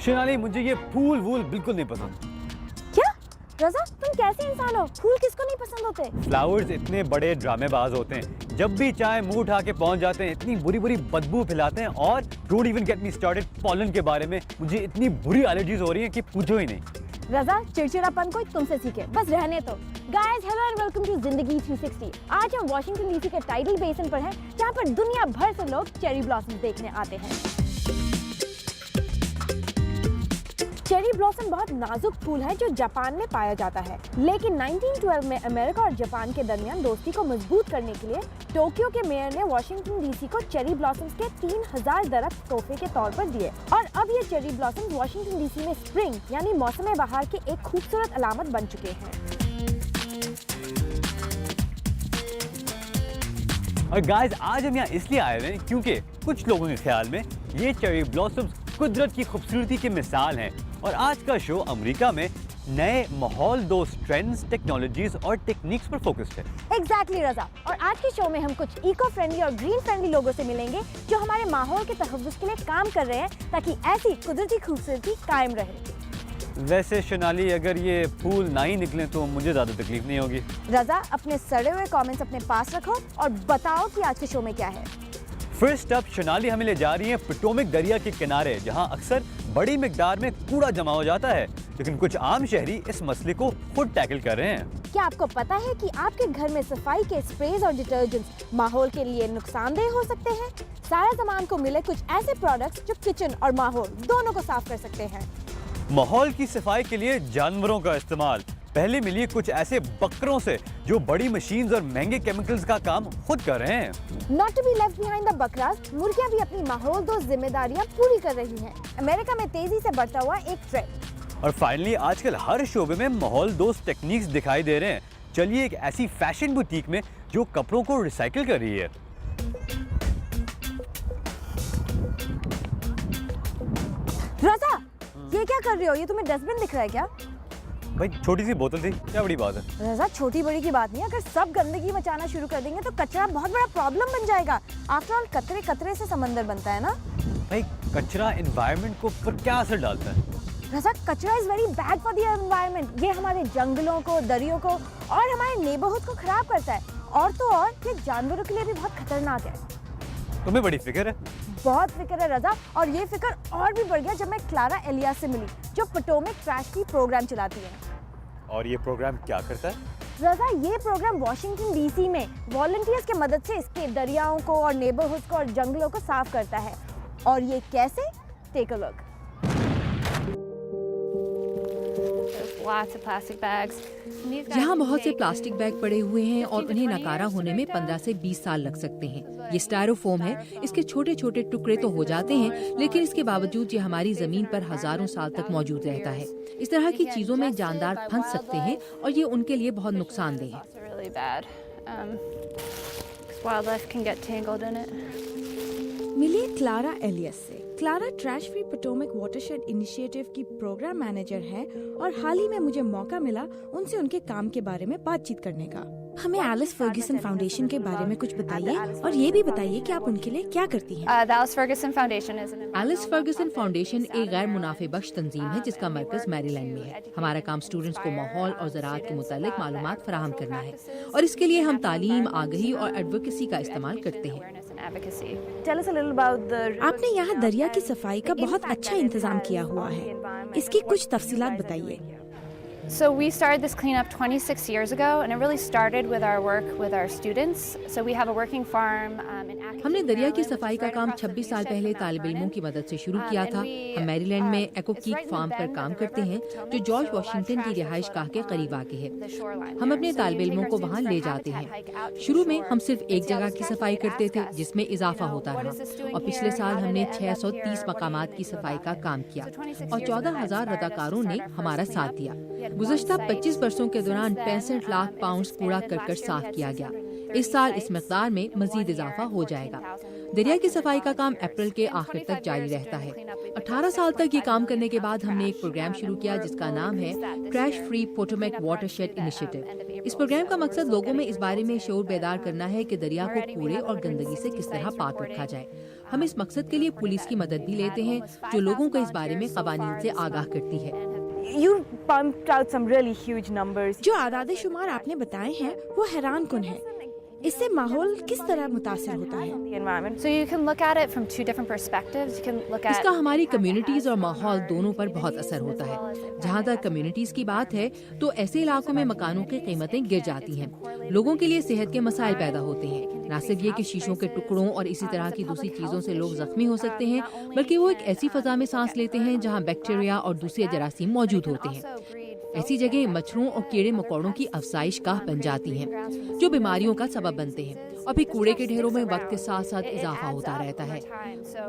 शिनाली, मुझे ये फूल वूल बिल्कुल नहीं पसंद। क्या रजा, तुम कैसे इंसान हो? फूल किसको नहीं पसंद होते? फ्लावर्स इतने बड़े ड्रामेबाज होते हैं, जब भी चाहे मुंह उठा के पहुंच जाते हैं, इतनी बुरी बुरी बदबू फैलाते हैं। और don't even get me started pollen के बारे में, मुझे इतनी बुरी एलर्जीज हो रही हैं कि पूछो ही नहीं। रजा, चिड़चिड़ापन कोई तुमसे सीखे, बस रहने दो। Guys, hello and welcome to Zindagi 360। आज हम वाशिंगटन डीसी के टाइडल बेसिन पर हैं, जहां पर दुनिया भर से लोग चेरी ब्लॉसम देखने आते हैं। चेरी ब्लॉसम बहुत नाजुक फूल है जो जापान में पाया जाता है, लेकिन 1912 में अमेरिका और जापान के दरमियान दोस्ती को मजबूत करने के लिए टोक्यो के मेयर ने वाशिंगटन डीसी को चेरी ब्लॉसम्स के 3000 दरख्त तोहफे के तौर पर दिए। और अब ये चेरी ब्लॉसम्स वाशिंगटन डीसी में स्प्रिंग यानी मौसम बहार की एक खूबसूरत अलामत बन चुके हैं। और गाइस, आज हम यहाँ इसलिए आए हुए हैं क्योंकि कुछ लोगों के ख्याल में ये चेरी ब्लॉसम्स कुदरत की खूबसूरती की मिसाल हैं। और आज का शो अमेरिका में नए माहौल दोस्त ट्रेंड्स, टेक्नोलॉजीज और टेक्निक्स पर फोकस्ड है। एग्जैक्टली रजा, और आज के शो में हम कुछ इको फ्रेंडली और ग्रीन फ्रेंडली लोगों से मिलेंगे जो हमारे माहौल के तहफ्फुज़ के लिए काम कर रहे हैं ताकि ऐसी कुदरती खूबसूरती कायम रहे। वैसे शिनाली, अगर ये फूल ना ही निकले तो मुझे ज़्यादा तकलीफ नहीं होगी। रजा, अपने सड़े हुए कमेंट्स अपने पास रखो और बताओ कि आज के शो में क्या है। फर्स्ट अप, शिनाली हमें ले जा रही है पोटोमैक दरिया के किनारे, जहां अक्सर बड़ी मिकदार में कूड़ा जमा हो जाता है, लेकिन कुछ आम शहरी इस मसले को खुद टैकल कर रहे हैं। क्या आपको पता है कि आपके घर में सफाई के स्प्रेज और डिटर्जेंट्स माहौल के लिए नुकसानदेह हो सकते हैं? सारा सामान को मिले कुछ ऐसे प्रोडक्ट्स जो किचन और माहौल दोनों को साफ कर सकते हैं। माहौल की सफाई के लिए जानवरों का इस्तेमाल। पहले मिलिए कुछ ऐसे बकरों से जो बड़ी मशीन्स और महंगे केमिकल्स का काम खुद कर रहे हैं। Not to be left behind the बकरास, मुर्गियां भी अपनी माहौल दोस्त जिम्मेदारियां पूरी कर रही हैं। अमेरिका में तेजी से बढ़ता हुआ एक ट्रेंड। और फाइनली, आजकल हर शोबे में माहौल दोस्त टेक्निक्स दिखाई दे रहे हैं। चलिए एक ऐसी फैशन बुटीक में जो कपड़ों को रिसाइकिल कर रही है। रजा, ये क्या कर रहे हो? ये तुम्हें डस्टबिन दिख रहा है क्या? भाई, छोटी सी बोतल थी, क्या बड़ी बात है। रजा, छोटी बड़ी की बात नहीं, अगर सब गंदगी मचाना शुरू कर देंगे तो कचरा बहुत बड़ा प्रॉब्लम बन जाएगा। आफ्टर ऑल, कतरे कतरे से समंदर बनता है ना। भाई, कचरा एनवायरनमेंट को पर क्या असर डालता है? रजा, कचरा is very bad for the environment. ये हमारे जंगलों को, दरियों को और हमारे नेबरहुड को खराब करता है। और तो और ये जानवरों के लिए भी बहुत खतरनाक है। तुम्हें बड़ी फिक्र है? बहुत फिक्र है रजा, और ये फिक्र और भी बढ़ गया जब मैं क्लारा एलियास से मिली, जो पोटोमैक ट्रैश फ्री प्रोग्राम चलाती है। और ये प्रोग्राम क्या करता है? रजा, ये प्रोग्राम वाशिंगटन डीसी में वॉलंटियर्स की मदद से इसके दरियाओं को और नेबरहुड्स को और जंगलों को साफ करता है। और ये कैसे? Take a look. यहाँ बहुत से प्लास्टिक बैग पड़े हुए हैं और उन्हें नकारा होने में 15 से 20 साल लग सकते हैं। ये स्टायरोफोम है, इसके छोटे छोटे टुकड़े तो हो जाते हैं, लेकिन इसके बावजूद ये हमारी जमीन पर हजारों साल तक मौजूद रहता है। इस तरह की चीजों में जानदार फंस सकते हैं और ये उनके लिए बहुत नुकसानदेह है। मिलिए क्लारा एलियस से। Clara trash free Potomac watershed initiative की प्रोग्राम मैनेजर है और हाल ही में मुझे मौका मिला उनसे उनके काम के बारे में बातचीत करने का। हमें एलिस फर्ग्यूसन फाउंडेशन के बारे में कुछ बताइए और ये भी बताइए कि आप उनके लिए क्या करती हैं। एलिस फर्ग्यूसन फाउंडेशन एक गैर मुनाफे बख्श तंजीम है जिसका मरकज मैरीलैंड में है। हमारा काम स्टूडेंट्स को माहौल और ज़राअत के मुतालिक मालूमात फराहम करना है और इसके लिए हम तालीम, आगही और एडवोकेसी का इस्तेमाल करते हैं। आपने यहाँ दरिया की सफाई का बहुत अच्छा इंतजाम किया हुआ है, इसकी कुछ तफसीलात बताइए। So we started this cleanup 26 years ago, and it really started with our work with our students. So we have a working farm in Atkinson. हमने दरिया की सफाई का काम 26 साल पहले तालिब इल्मों की मदद से शुरू किया था। हम मैरीलैंड में एकोकीक फार्म पर काम करते हैं जो जॉर्ज वाशिंगटन की रिहाइश गाह के करीब वाक़ है। हम अपने तालिब इल्मों को वहाँ ले जाते हैं। शुरू में हम सिर्फ एक जगह की सफाई करते थे जिसमें इजाफा होता रहा और पिछले साल हमने 630 मकामात की सफाई का काम किया और 14,000 रदाकारों ने हमारा साथ दिया। गुज़श्ता 25 वर्षों के दौरान 65 लाख पाउंड कूड़ा करकट साफ किया गया। इस साल इस मकदार में मजीद इजाफा हो जाएगा। दरिया की सफाई का काम अप्रैल के आखिर तक जारी रहता है। 18 साल तक ये काम करने के बाद हमने एक प्रोग्राम शुरू किया जिसका नाम है trash free Potomac watershed initiative. इस प्रोग्राम का मकसद लोगों में इस बारे में शऊर बेदार करना है कि दरिया को कूड़े और गंदगी से किस तरह पाक रखा जाए। हम इस मकसद के लिए पुलिस की मदद भी लेते हैं जो लोगों को इस बारे में कवानीन से आगाह करती है। You pumped out some really huge numbers. जो आदाद शुमार आपने बताए हैं वो हैरान कुन है। इससे माहौल किस तरह मुतासिर होता है? The environment. So you can look at it from two different perspectives. You can look at इसका हमारी कम्युनिटीज और माहौल दोनों पर बहुत असर होता है। जहाँ तक कम्युनिटीज की बात है तो ऐसे इलाकों में मकानों की कीमतें गिर जाती हैं। लोगों के लिए सेहत के मसाइल पैदा होते हैं। न सिर्फ ये कि शीशों के टुकड़ों और इसी तरह की दूसरी चीजों से लोग जख्मी हो सकते हैं, बल्कि वो एक ऐसी फजा में सांस लेते हैं जहाँ बैक्टीरिया और दूसरे जरासीम मौजूद होते हैं। ऐसी जगह मच्छरों और कीड़े मकोड़ों की अफजाइश गाह बन जाती हैं, जो बीमारियों का सबब बनते हैं। और फिर कूड़े के ढेरों में वक्त के साथ साथ इजाफा होता रहता है।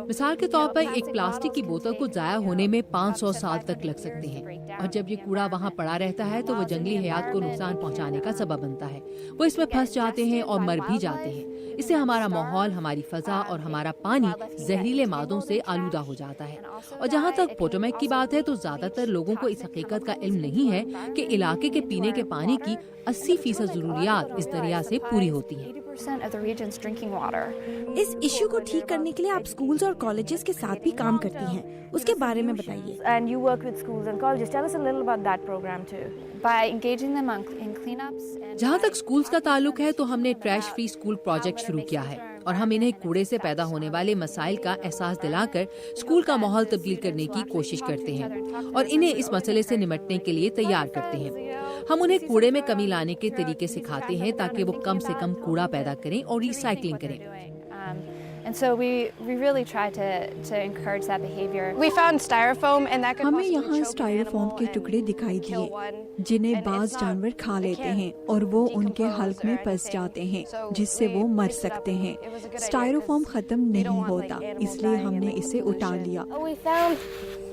मिसाल के तौर पर एक प्लास्टिक की बोतल को जाया होने में 500 साल तक लग सकते हैं, और जब ये कूड़ा वहाँ पड़ा रहता है तो वो जंगली हयात को नुकसान पहुँचाने का सबब बनता है। वो इसमें फंस जाते हैं और मर भी जाते हैं। इससे हमारा माहौल, हमारी फजा और हमारा पानी जहरीले मादों से आलूदा हो जाता है। और जहाँ तक पोटोमैक की बात है तो ज्यादातर लोगों को इस हकीकत का इल्म नहीं है कि इलाके के पीने के पानी की 80% जरूरियात इस दरिया से पूरी होती हैं। 80% of the region's drinking water. इस इश्यू को ठीक करने के लिए आप स्कूल्स और कॉलेजेस के साथ भी काम करती हैं, उसके बारे में बताइए। And you work with schools and colleges. Tell us a little about that program too. By engaging them in cleanups and जहाँ तक स्कूल्स का ताल्लुक है तो हमने ट्रैश फ्री स्कूल प्रोजेक्ट शुरू किया है, और हम इन्हें कूड़े से पैदा होने वाले मसाइल का एहसास दिलाकर स्कूल का माहौल तब्दील करने की कोशिश करते हैं और इन्हें इस मसले से निपटने के लिए तैयार करते हैं। हम उन्हें कूड़े में कमी लाने के तरीके सिखाते हैं ताकि वो कम से कम कूड़ा पैदा करें और रिसाइकलिंग करें। And so we really try to encourage that behavior. We found styrofoam and that could हमें possibly यहाँ choke स्टाइरोफोम an के animal टुकड़े and दिखाई kill दिए one. जिन्हें And बाज it's not- जानवर खा it लेते can't हैं और वो उनके decompose हल्क or में फंस anything. जाते हैं, So जिससे we वो मर picked it up. सकते हैं। It was a good idea styrofoam 'cause खत्म we नहीं don't want, होता, like, animals इसलिए dying in, हमने like, इसे उठा pollution. लिया। We found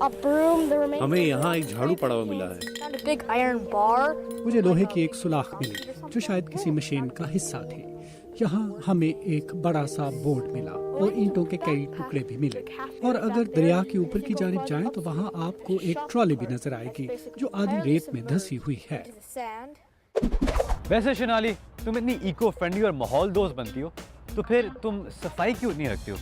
a broom, the remains हमें यहाँ एक झाड़ू पड़ा हुआ मिला है। found a big iron bar. मुझे लोहे की एक सुलाख मिली जो शायद किसी मशीन का हिस्सा थी। यहाँ हमें एक बड़ा सा बोर्ड मिला और ईंटों के कई टुकड़े भी मिले। और अगर दरिया के ऊपर की जानिब जाएं तो वहाँ आपको एक ट्रॉली भी नजर आएगी जो आधी रेत में धंसी हुई है। Sand. वैसे शनाली, तुम इतनी इको फ्रेंडली और माहौल दोस्त बनती हो, तो फिर तुम सफाई क्यों नहीं रखती हो?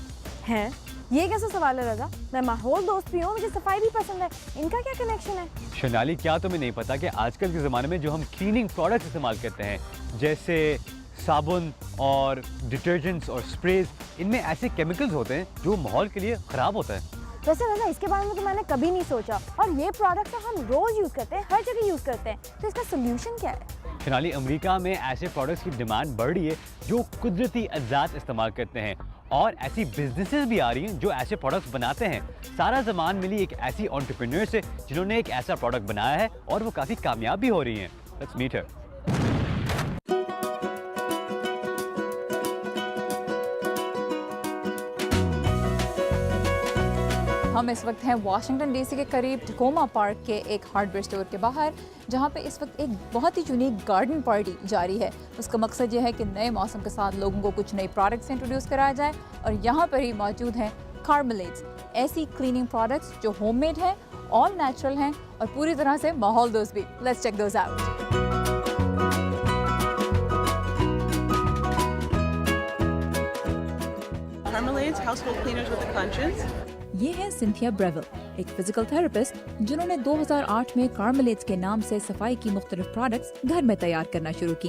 हैं? ये कैसा सवाल है रजा? मैं माहौल दोस्त भी हूँ, मुझे सफाई भी पसंद है। इनका क्या कनेक्शन है? शनाली, क्या तुम्हें नहीं पता कि आजकल के ज़माने में जो हम क्लीनिंग प्रोडक्ट्स इस्तेमाल करते हैं, जैसे साबुन और डिटर्जेंट्स और स्प्रेज, इनमें ऐसे केमिकल्स होते हैं जो माहौल के लिए ख़राब होता है। वैसे रजा, इसके बारे में तो मैंने कभी नहीं सोचा, और ये प्रोडक्ट तो हम रोज यूज करते हैं, हर जगह यूज करते हैं, तो इसका सोल्यूशन क्या है? शनाली, अमेरिका में ऐसे प्रोडक्ट्स की डिमांड बढ़ रही है जो कुदरती अज्जात इस्तेमाल करते हैं, और ऐसी बिजनेसेस भी आ रही हैं जो ऐसे प्रोडक्ट्स बनाते हैं। सारा ज़मान मिली एक ऐसी एंटरप्रेन्योर से जिन्होंने एक ऐसा प्रोडक्ट बनाया है और वो काफ़ी कामयाब भी हो रही हैं। Let's meet her. हम इस वक्त हैं वाशिंगटन डीसी के करीब टकोमा पार्क के एक हार्डवेयर स्टोर के बाहर, जहां पे इस वक्त एक बहुत ही यूनिक गार्डन पार्टी जारी है। उसका मकसद ये है कि नए मौसम के साथ लोगों को कुछ नए प्रोडक्ट्स इंट्रोड्यूस कराया जाए, और यहाँ पर ही मौजूद हैं कार्मेलेड्स, ऐसी क्लीनिंग प्रोडक्ट्स जो होममेड हैं, ऑल नेचुरल हैं और पूरी तरह से माहौल दोस्त भी। Let's check those out. Carmelades, household cleaners with a conscience. ये है सिंथिया ब्रेवल, एक फिजिकल थेरेपिस्ट जिन्होंने 2008 में कार्मेलेड्स के नाम से सफाई की मुख्तलिफ प्रोडक्ट्स घर में तैयार करना शुरू की।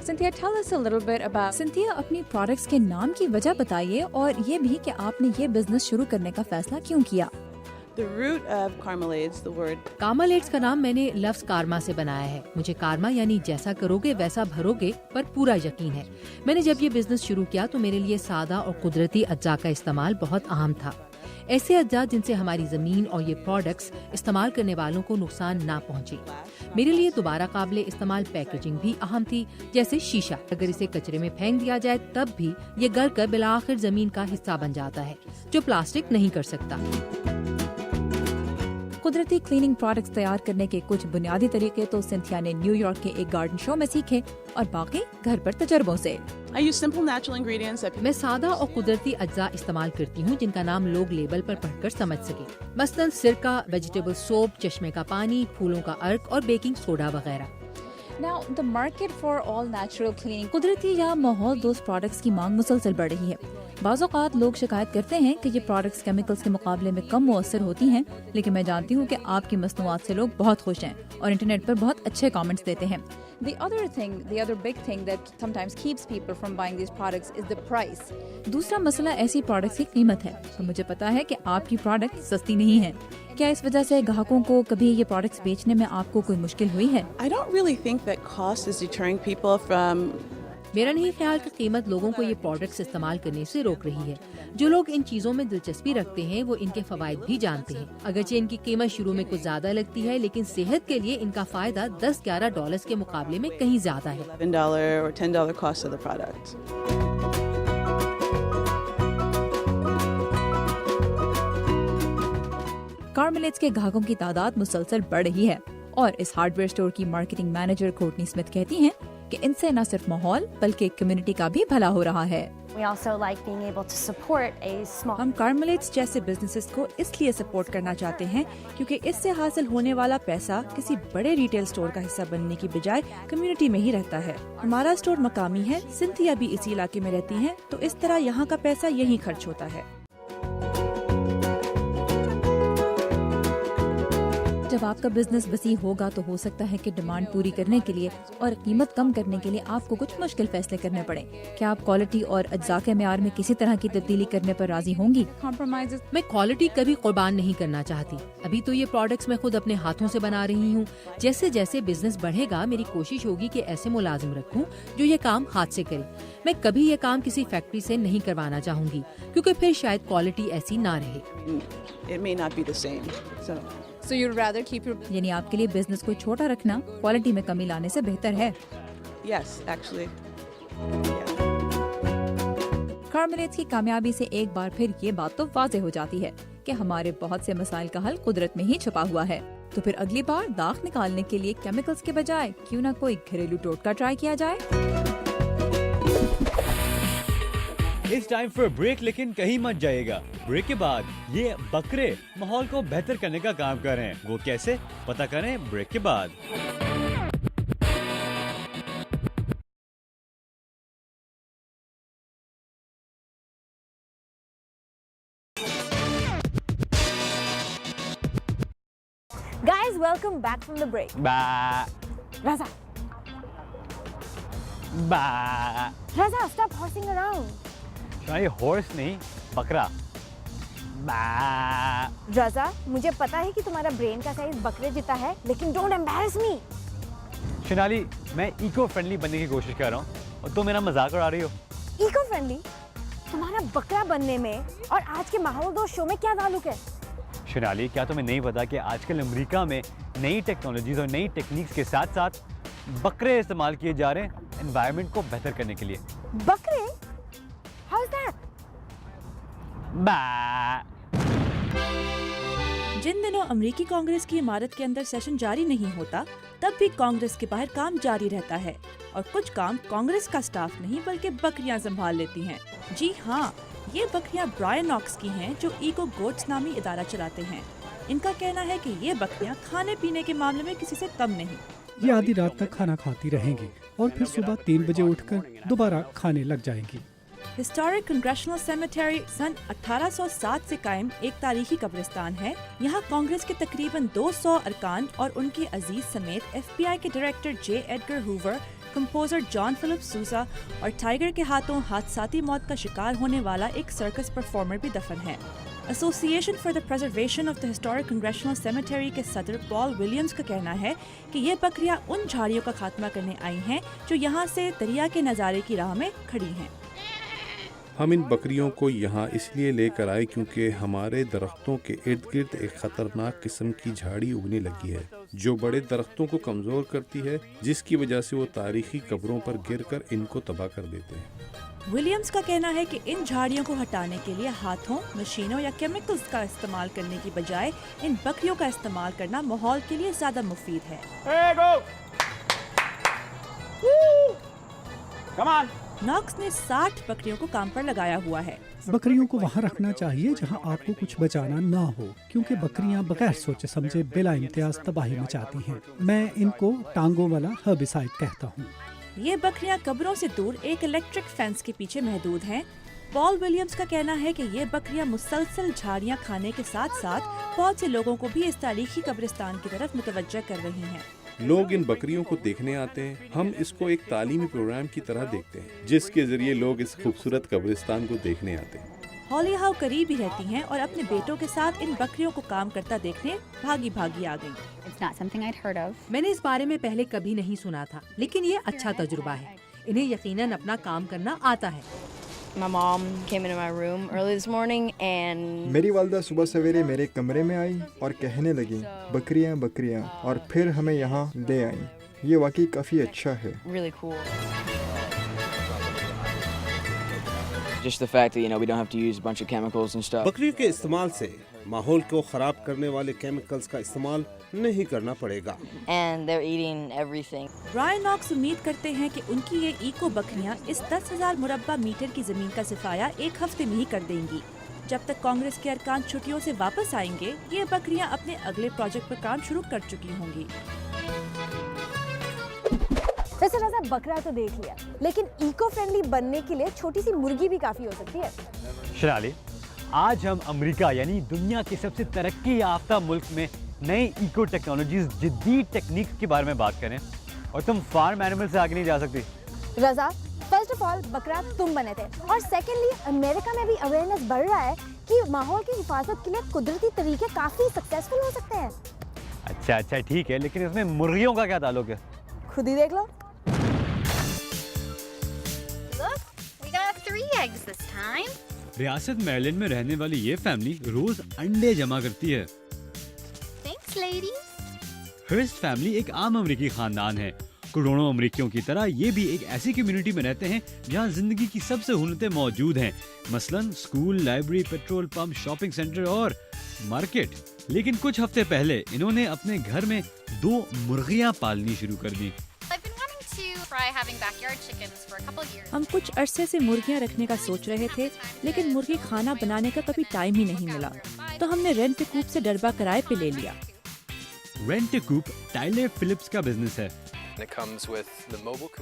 Cynthia, tell us a little bit about Cynthia, अपनी प्रोडक्ट्स के नाम की वजह बताइए, और ये भी कि आपने ये बिजनेस शुरू करने का फैसला क्यों किया। The root of Carmelades, the word कार्मेलेड्स का नाम मैंने लफ्ज़ कारमा से बनाया है। मुझे कारमा यानी जैसा करोगे वैसा भरोगे पर पूरा यकीन है। मैंने जब ये बिजनेस शुरू किया तो मेरे लिए सादा और कुदरती अज्जा का इस्तेमाल बहुत अहम था। ऐसे अज्जा जिनसे हमारी ज़मीन और ये प्रोडक्ट्स इस्तेमाल करने वालों को नुकसान ना पहुँचे। मेरे लिए दोबारा काबिले इस्तेमाल पैकेजिंग भी अहम थी, जैसे शीशा। अगर इसे कचरे में फेंक दिया जाए तब भी ये गल कर बिलाखिर ज़मीन का हिस्सा बन जाता है, जो प्लास्टिक नहीं कर सकता। कुदरती क्लीनिंग प्रोडक्ट्स तैयार करने के कुछ बुनियादी तरीके तो सिंथिया ने न्यूयॉर्क के एक गार्डन शो में सीखे और बाकी घर पर तजर्बों से। I use simple natural ingredients that मैं सादा और कुदरती अज्जा इस्तेमाल करती हूँ जिनका नाम लोग लेबल पर पढ़कर समझ सके, मसलन सिरका, वेजिटेबल सोप, चश्मे का पानी, फूलों का अर्क और बेकिंग सोडा वगैरह। Now, the market for all natural cleaning कुदरती या माहौल दोस्त प्रोडक्ट्स की मांग मुसलसल बढ़ रही है। बाज़ औक़ात लोग शिकायत करते हैं कि ये प्रोडक्ट्स केमिकल्स के मुकाबले में कम मुअस्सर होती हैं, लेकिन मैं जानती हूँ कि आपकी मसनूआत से लोग बहुत खुश हैं और इंटरनेट पर बहुत अच्छे कमेंट्स देते हैं। The other big thing that sometimes keeps people from buying these products is the price. दूसरा मसला ऐसी प्रोडक्ट्स की कीमत है। तो मुझे पता है कि आपकी प्रोडक्ट सस्ती नहीं है। क्या इस वजह से ग्राहकों को कभी ये प्रोडक्ट्स बेचने में आपको कोई मुश्किल हुई है? I don't really think that cost is deterring people from मेरा नहीं ख्याल कि कीमत लोगों को ये प्रोडक्ट्स इस्तेमाल करने से रोक रही है। जो लोग इन चीज़ों में दिलचस्पी रखते हैं वो इनके फवायद भी जानते हैं। अगरचे इनकी कीमत शुरू में कुछ ज़्यादा लगती है, लेकिन सेहत के लिए इनका फ़ायदा $10-11 के मुकाबले में कहीं ज़्यादा है। $11 or $10 cost of the product. कार्मेलेट्स के ग्राहकों की तादाद मुसलसल बढ़ रही है और इस हार्डवेयर स्टोर की मार्केटिंग मैनेजर कोर्टनी स्मिथ कहती हैं कि इनसे न सिर्फ माहौल बल्कि कम्युनिटी का भी भला हो रहा है। We also like being able to support a small हम कार्मेलेट्स जैसे बिजनेसेस को इसलिए सपोर्ट करना चाहते हैं क्योंकि इससे हासिल होने वाला पैसा किसी बड़े रिटेल स्टोर का हिस्सा बनने की बजाय कम्युनिटी में ही रहता है। हमारा स्टोर मकामी है, सिंथिया भी इसी इलाके में रहती हैं, तो इस तरह यहाँ का पैसा यहीं खर्च होता है। जब आपका बिजनेस वसी होगा तो हो सकता है कि डिमांड पूरी करने के लिए और कीमत कम करने के लिए आपको कुछ मुश्किल फैसले करने पड़े। क्या आप क्वालिटी और अज्जा के मेयार में किसी तरह की तब्दीली करने पर राजी होंगी? compromises. मैं क्वालिटी कभी कुर्बान नहीं करना चाहती। अभी तो ये प्रोडक्ट्स मैं खुद अपने हाथों से बना रही हूँ। जैसे जैसे बिजनेस बढ़ेगा मेरी कोशिश होगी कि ऐसे मुलाजिम रखूँ जो ये काम हाथ से करे। मैं कभी ये काम किसी फैक्ट्री से नहीं करवाना चाहूँगी क्योंकि फिर शायद क्वालिटी ऐसी ना रहे। It may not be the same. So you'd rather keep your यानी आपके लिए बिजनेस को छोटा रखना क्वालिटी में कमी लाने से बेहतर है। Yes, actually. कार्मेलेट्स की कामयाबी से एक बार फिर ये बात तो वाज़ेह हो जाती है कि हमारे बहुत से मसाइल का हल कुदरत में ही छुपा हुआ है। तो फिर अगली बार दाग निकालने के लिए केमिकल्स के बजाय क्यों ना कोई घरेलू टोटका ट्राई किया जाए। इस टाइम फॉर ब्रेक, लेकिन कहीं मत जाइएगा। ब्रेक के बाद ये बकरे माहौल को बेहतर करने का काम कर रहे हैं। वो कैसे, पता करें ब्रेक के बाद। Guys, welcome back from the break. Raza, stop horsing around. ये हॉर्स नहीं, बकरा। रज़ा, मुझे पता है कि तुम्हारा ब्रेन का साइज बकरे जितना है, लेकिन डोंट एम्बैरस मी। शिनाली, मैं इको फ्रेंडली बनने की कोशिश कर रहा हूँ और तुम मेरा मजाक उड़ा रही हो। Eco friendly? तुम्हारा बकरा बनने में और आज के माहौल दोस्त शो में क्या ताल्लुक है? शिनाली, क्या तुम्हें नहीं पता कि आजकल अमेरिका में नई टेक्नोलॉजीज और नई टेक्निक्स के साथ साथ बकरे इस्तेमाल किए जा रहे हैं एनवायरनमेंट को बेहतर करने के लिए। बकरे? How is that? जिन दिनों अमेरिकी कांग्रेस की इमारत के अंदर सेशन जारी नहीं होता, तब भी कांग्रेस के बाहर काम जारी रहता है और कुछ काम कांग्रेस का स्टाफ नहीं बल्कि बकरियां संभाल लेती हैं। जी हाँ, ये बकरियां ब्रायन नॉक्स की हैं जो इको गोट्स नामी इदारा चलाते हैं। इनका कहना है कि ये बकरियां खाने पीने के मामले में किसी से कम नहीं। ये आधी रात तक खाना खाती रहेंगी और फिर सुबह 3 बजे उठकर दोबारा खाने लग जाएंगी। हिस्टोरिक कंग्रेशनल सेमेटरी सन 1807 से कायम एक तारीखी कब्रिस्तान है। यहाँ कांग्रेस के तकरीबन 200 अरकान और उनके अजीज समेत FBI के director J Edgar Hoover, composer John Philip Sousa और टाइगर के हाथों हादसाती मौत का शिकार होने वाला एक सर्कस परफॉर्मर भी दफन है। Association for the preservation of the historic congressional cemetery के सदर पॉल विलियम्स का कहना है कि ये बकरियां उन झाड़ियों का खात्मा करने आई हैं जो यहाँ से दरिया के नज़ारे की राह में खड़ी हैं। हम इन बकरियों को यहाँ इसलिए लेकर आए क्योंकि हमारे दरख्तों के इर्द गिर्द एक खतरनाक किस्म की झाड़ी उगने लगी है जो बड़े दरख्तों को कमज़ोर करती है, जिसकी वजह से वो तारीखी कब्रों पर गिरकर इनको तबाह कर देते हैं। विलियम्स का कहना है कि इन झाड़ियों को हटाने के लिए हाथों, मशीनों या केमिकल्स का इस्तेमाल करने की बजाय इन बकरियों का इस्तेमाल करना माहौल के लिए ज्यादा मुफीद है। नॉक्स ने 60 बकरियों को काम पर लगाया हुआ है। बकरियों को वहाँ रखना चाहिए जहाँ आपको कुछ बचाना ना हो, क्योंकि बकरियाँ बगैर सोचे समझे बिला इम्तियाज तबाही मचाती हैं। मैं इनको टांगों वाला हर्बिसाइड कहता हूँ। ये बकरियां कब्रों से दूर एक इलेक्ट्रिक फेंस के पीछे महदूद हैं। पॉल विलियम्स का कहना है कि ये बकरियां मुसलसल झाड़ियां खाने के साथ साथ बहुत से लोगों को भी इस तारीखी कब्रिस्तान की तरफ मुतवज्जह कर रही हैं। लोग इन बकरियों को देखने आते हैं। हम इसको एक तालीमी प्रोग्राम की तरह देखते हैं, जिसके जरिए लोग इस खूबसूरत कब्रिस्तान को देखने आते हैं। हॉली हाउ करीब ही रहती हैं और अपने बेटों के साथ इन बकरियों को काम करता देखने भागी भागी आ गईं। It's not something I'd heard of. मैंने इस बारे में पहले कभी नहीं सुना था, लेकिन ये अच्छा तजुर्बा है। इन्हें यकीनन अपना काम करना आता है। My mom came into my room early this morning and मेरी वालदा सुबह सवेरे मेरे कमरे में आई और कहने लगी बकरियां बकरियां, और फिर हमें यहाँ ले आई। ये वाकई काफ़ी अच्छा है। really cool. Just the fact that we don't have to use a bunch of chemicals and stuff. बकरियों के इस्तेमाल से माहौल को खराब करने वाले केमिकल्स का इस्तेमाल नहीं करना पड़ेगा। And they're eating everything. Brian Knox उम्मीद करते हैं कि उनकी ये इको बकरियां इस 10,000 मुरब्बा मीटर की जमीन का सफाया एक हफ्ते में ही कर देंगी। जब तक कांग्रेस के अरकान छुट्टियों से वापस आएंगे, ये बकरियां अपने अगले प्रोजेक्ट पर काम शुरू कर चुकी होंगी। वैसे रज़ा, बकरा तो देख लिया, लेकिन इको फ्रेंडली बनने के लिए छोटी सी मुर्गी भी काफी हो सकती है। शराली, आज हम अमेरिका यानी दुनिया के सबसे तरक्की याफ्ता मुल्क में नई इको टेक्नोलॉजीज, जदीद टेक्निक के बारे में बात करें, और तुम फार्म एनिमल से आगे नहीं जा सकती। रज़ा, फर्स्ट ऑफ ऑल बकरा तुम बने थे, और सेकेंडली अमेरिका में भी अवेयरनेस बढ़ रहा है कि माहौल की हिफाजत के लिए कुदरती तरीके काफी सक्सेसफुल हो सकते हैं। अच्छा ठीक है, लेकिन इसमें मुर्गियों का क्या ताल्लुक है? खुद ही देख लो। रियासत मैरीलैंड में रहने वाली ये फैमिली रोज अंडे जमा करती है। हर्स्ट फैमिली एक आम अमेरिकी खानदान है। करोड़ों अमेरिकियों की तरह ये भी एक ऐसी कम्युनिटी में रहते हैं जहाँ जिंदगी की सब सहूलतें मौजूद हैं, मसलन school, library, petrol pump, shopping centre और मार्केट। लेकिन कुछ हफ्ते पहले इन्होंने अपने घर में 2 मुर्गियाँ पालनी शुरू कर दी। हम कुछ अरसे से मुर्गियाँ रखने का सोच रहे थे, लेकिन मुर्गी खाना बनाने का कभी टाइम ही नहीं मिला, तो हमने रेंट कूप से डरबा किराए पे ले लिया। रेंट कूप टाइलर फिलिप्स का बिजनेस है।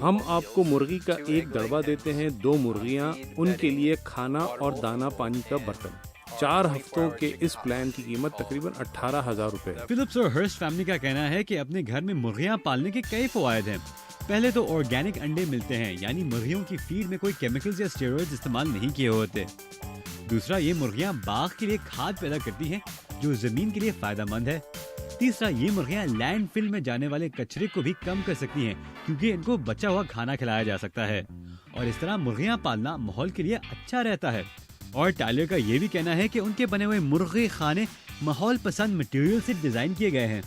हम आपको मुर्गी का एक दड़बा देते हैं, 2 मुर्गियाँ, उनके लिए खाना और दाना पानी का बर्तन। 4 हफ्तों के इस प्लान की कीमत तकरीबन 18,000 रुपए। फिलिप्स और हर्स्ट फैमिली का कहना है कि अपने घर में मुर्गियाँ पालने के कई फायदे हैं। पहले तो ऑर्गेनिक अंडे मिलते हैं, यानी मुर्गियों की फीड में कोई केमिकल्स या स्टेरॉइड्स इस्तेमाल नहीं किए होते। दूसरा, ये मुर्गियाँ बाग के लिए खाद पैदा करती हैं, जो जमीन के लिए फायदेमंद है। तीसरा, ये मुर्गियाँ लैंडफिल में जाने वाले कचरे को भी कम कर सकती हैं, क्योंकि इनको बचा हुआ खाना खिलाया जा सकता है, और इस तरह मुर्गियाँ पालना माहौल के लिए अच्छा रहता है। और टाइलर का ये भी कहना है कि उनके बने हुए मुर्गी खाने माहौल पसंद मटेरियल से डिजाइन किए गए हैं।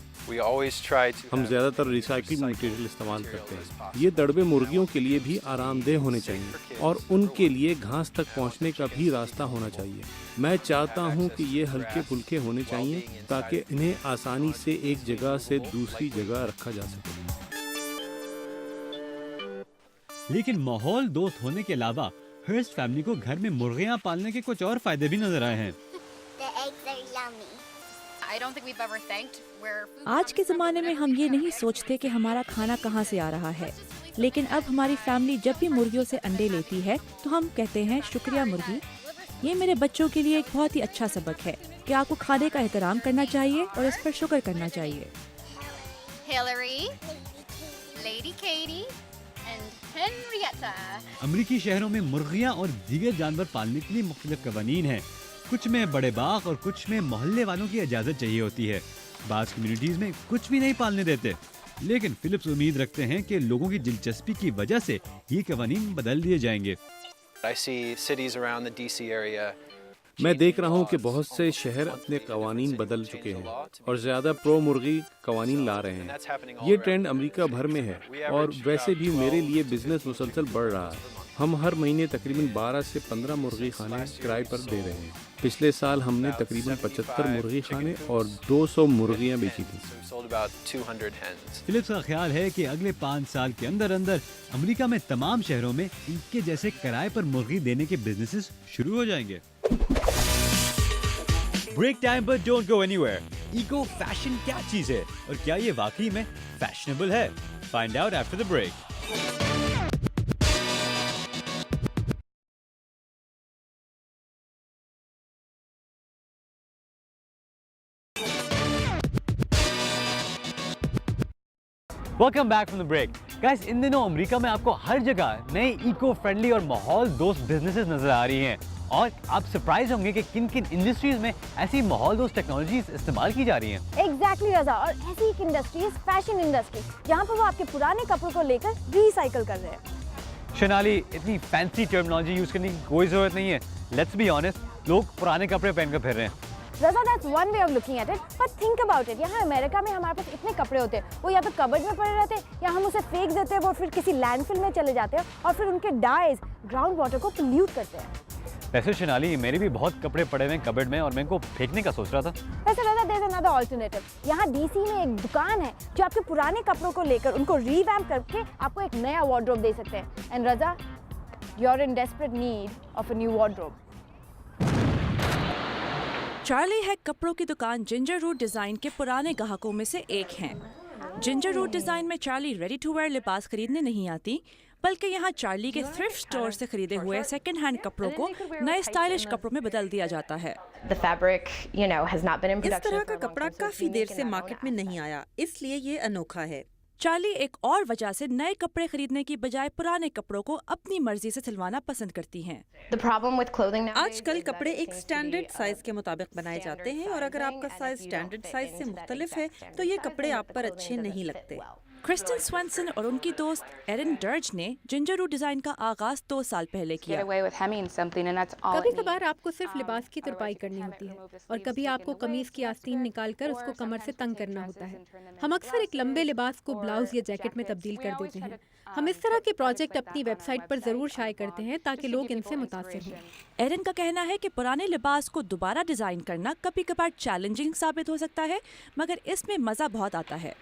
हम ज्यादातर रिसाइकिल मटेरियल इस्तेमाल करते हैं। ये दड़बे मुर्गियों के लिए भी आरामदेह होने चाहिए और उनके लिए घास तक पहुंचने का भी रास्ता होना चाहिए। मैं चाहता हूं कि ये हल्के फुल्के होने चाहिए ताकि इन्हें आसानी से एक जगह से दूसरी जगह रखा जा सके। लेकिन माहौल दोस्त होने के अलावा हर्स्ट फैमिली को घर में मुर्गियां पालने के कुछ और फायदे भी नजर आए हैं। आज के ज़माने में हम ये नहीं सोचते कि हमारा खाना कहाँ से आ रहा है, लेकिन अब हमारी फैमिली जब भी मुर्गियों से अंडे लेती है तो हम कहते हैं शुक्रिया मुर्गी। ये मेरे बच्चों के लिए एक बहुत ही अच्छा सबक है कि आपको खाने का एहतराम करना चाहिए और इस पर शुक्र करना चाहिए। अमेरिकी शहरों में मुर्गियां और दीगर जानवर पालने के लिए मुख्तलिफ कवानीन हैं। कुछ में बड़े बाग और कुछ में मोहल्ले वालों की इजाजत चाहिए होती है। बाज़ कम्युनिटीज में कुछ भी नहीं पालने देते, लेकिन फिलिप्स उम्मीद रखते हैं कि लोगों की दिलचस्पी की वजह से ये कवानीन बदल दिए जाएंगे। मैं देख रहा हूँ कि बहुत से शहर अपने कवानीन बदल चुके हैं और ज्यादा प्रो मुर्गी कवानीन ला रहे हैं। ये ट्रेंड अमेरिका भर में है और वैसे भी मेरे लिए बिजनेस मुसलसल बढ़ रहा है। ہم ہر مہینے تقریباً 12 سے 15 مرغی خانے کرائے پر دے رہے ہیں. پچھلے سال ہم نے تقریباً 75 مرغی خانے اور 200 مرغیاں بیچی تھیں. فلپس کا خیال ہے کہ اگلے 5 سال کے اندر امریکہ میں تمام شہروں میں ان کے جیسے کرائے پر مرغی دینے کے بزنسز شروع ہو جائیں گے. بریک ٹائم پر don't go anywhere. Eco fashion کیا چیز ہے اور کیا یہ واقعی میں فیشنیبل ہے؟ Find out after the break. Welcome back from the break. Guys ان دنوں امریکہ میں آپ کو ہر جگہ نئے ایکو فرینڈلی اور ماحول دوست بزنسز نظر آ رہی ہیں اور آپ سرپرائز ہوں گے کہ کن کن انڈسٹریز میں ایسی ماحول دوست ٹیکنالوجیز استعمال کی جا رہی ہیں. ایگزیکٹلی رضا, اور ایسی ایک انڈسٹریز فیشن انڈسٹری جہاں پر وہ آپ کے پرانے کپڑوں کو لے کر ریسائیکل کر رہے ہیں. شنالی, اتنی فینسی ٹرمنالوجی یوز کرنے کی کوئی ضرورت نہیں ہے. لیٹس بی آنیسٹ, لوگ پرانے کپڑے پہن کر پھر رہے ہیں. رضا, that's one way of looking at it, but think about it. یہاں امریکہ میں ہمارے پاس اتنے کپڑے ہوتے ہیں, وہ یا تو کبرڈ میں پڑے رہتے ہیں یا ہم اسے پھینک دیتے ہیں, وہ پھر کسی لینڈ فل میں چلے جاتے ہیں اور پھر ان کے ڈائز گراؤنڈ واٹر کو پلیوٹ کرتے ہیں. ویسے شنالی, میرے بھی بہت کپڑے پڑے ہوئے ہیں کبرڈ میں اور میں ان کو پھینکنے کا سوچ رہا تھا. ویسے رضا, there's another alternative. یہاں ڈی سی میں ایک دکان ہے جو آپ کے پرانے کپڑوں کو لے کر ان کو ریویمپ کر کے آپ کو ایک نیا وارڈروب دے سکتے ہیں. And Raza, you're in desperate need of a new wardrobe. Charlie hack کپڑوں کی دکان جنجر روٹ ڈیزائن کے پرانے گاہکوں میں سے ایک ہیں. جنجر روٹ ڈیزائن میں چارلی ریڈی ٹو ویئر لباس خریدنے نہیں آتی, بلکہ یہاں چارلی کے تھرفٹ اسٹور سے خریدے ہوئے سیکنڈ ہینڈ کپڑوں کو نئے اسٹائلش کپڑوں میں بدل دیا جاتا ہے. اس طرح کا کپڑا کافی دیر سے مارکیٹ میں نہیں آیا, اس لیے یہ انوکھا ہے. چارلی ایک اور وجہ سے نئے کپڑے خریدنے کی بجائے پرانے کپڑوں کو اپنی مرضی سے سلوانا پسند کرتی ہیں. آج کل کپڑے ایک سٹینڈرڈ سائز کے مطابق بنائے جاتے ہیں, اور اگر آپ کا سائز سٹینڈرڈ سائز سے مختلف ہے تو یہ کپڑے آپ پر اچھے نہیں لگتے. کرسٹن سوینسن اور ان کی دوست ایرن ڈرج نے جنجر روٹ ڈیزائن کا آغاز 2 سال پہلے کیا. کبھی کبھار آپ کو صرف لباس کی ترپائی کرنی ہوتی ہے اور کبھی آپ کو قمیص کی آستین نکال کر اس کو کمر سے تنگ کرنا ہوتا ہے. ہم اکثر ایک لمبے لباس کو بلاؤز یا جیکٹ میں تبدیل کر دیتے ہیں. ہم اس طرح کے پروجیکٹ اپنی ویب سائٹ پر ضرور شائع کرتے ہیں تاکہ لوگ ان سے متاثر ہوں. ایرن کا کہنا ہے کہ پرانے لباس کو دوبارہ ڈیزائن کرنا کبھی کبھار چیلنجنگ ثابت ہو سکتا ہے, مگر اس میں مزہ بہت آتا ہے.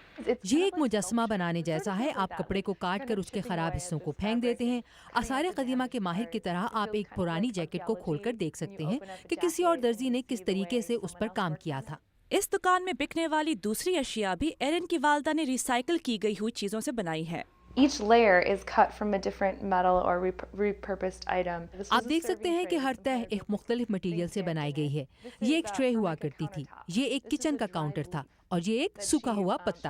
یہ ایک مجسمہ بنانے جیسا ہے. آپ کپڑے کو کاٹ کر اس کے خراب حصوں کو پھینک دیتے ہیں. آثار قدیمہ کے ماہر کی طرح آپ ایک پرانی جیکٹ کو کھول کر دیکھ سکتے ہیں کہ کسی اور درزی نے کس طریقے سے اس پر کام کیا تھا. اس دکان میں بکنے والی دوسری اشیاء بھی ایرن کی والدہ نے ریسائیکل کی گئی ہوئی چیزوں سے بنائی ہے. آپ دیکھ سکتے ہیں کہ ہر تہ ایک مختلف مٹیریل سے بنائی گئی ہے. یہ ایک ٹرے ہوا کرتی تھی, یہ ایک کچن کا کاؤنٹر تھا اور یہ ایک سوکھا ہوا پتا.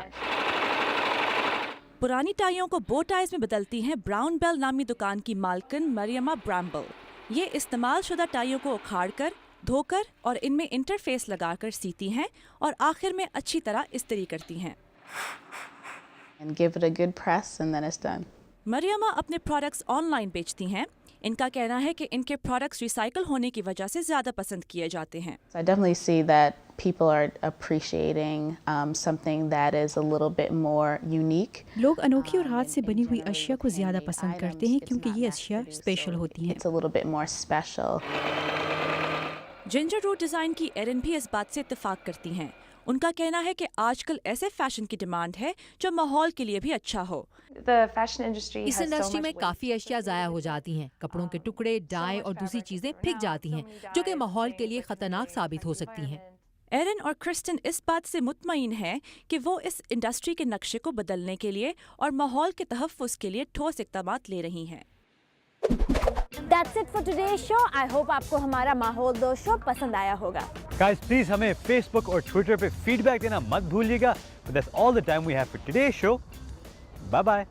پرانی ٹائیوں کو بو ٹائز میں بدلتی ہیں براؤن بیل نامی دکان کی مالکن مریما برامبل. یہ استعمال شدہ ٹائیوں کو اکھاڑ کر, دھو کر اور ان میں انٹرفیس لگا کر سیتی ہیں اور آخر میں اچھی طرح استری کرتی ہیں. مریما اپنے پروڈکٹس آن لائن بیچتی ہیں. ان کا کہنا ہے کہ ان کے پروڈکٹس ریسائیکل ہونے کی وجہ سے زیادہ پسند کیے جاتے ہیں. لوگ انوکھی اور ہاتھ سے بنی ہوئی اشیاء کو زیادہ پسند کرتے ہیں کیونکہ یہ اشیاء اسپیشل ہوتی ہیں. جنجر روٹ ڈیزائن کی ایرن بھی اس بات سے اتفاق کرتی ہیں. ان کا کہنا ہے کہ آج کل ایسے فیشن کی ڈیمانڈ ہے جو ماحول کے لیے بھی اچھا ہو. اس انڈسٹری میں کافی اشیاء ضائع ہو جاتی ہیں. کپڑوں کے ٹکڑے, ڈائی اور دوسری چیزیں پھینک جاتی ہیں جو کہ ماحول کے لیے خطرناک ثابت ہو سکتی ہیں. ایرن اور کرسٹن اس بات سے مطمئن ہیں کہ وہ اس انڈسٹری کے نقشے کو بدلنے کے لیے اور ماحول کے تحفظ کے لیے ٹھوس اقدامات لے رہی ہیں. That's it for today's show. I hope آپ کو ہمارا ماحول دوست شو پسند آیا ہوگا. Guys, please ہمیں فیس بک اور ٹویٹر پہ فیڈ بیک دینا مت بھولیے گا. But that's all the time we have for today's show. Bye bye.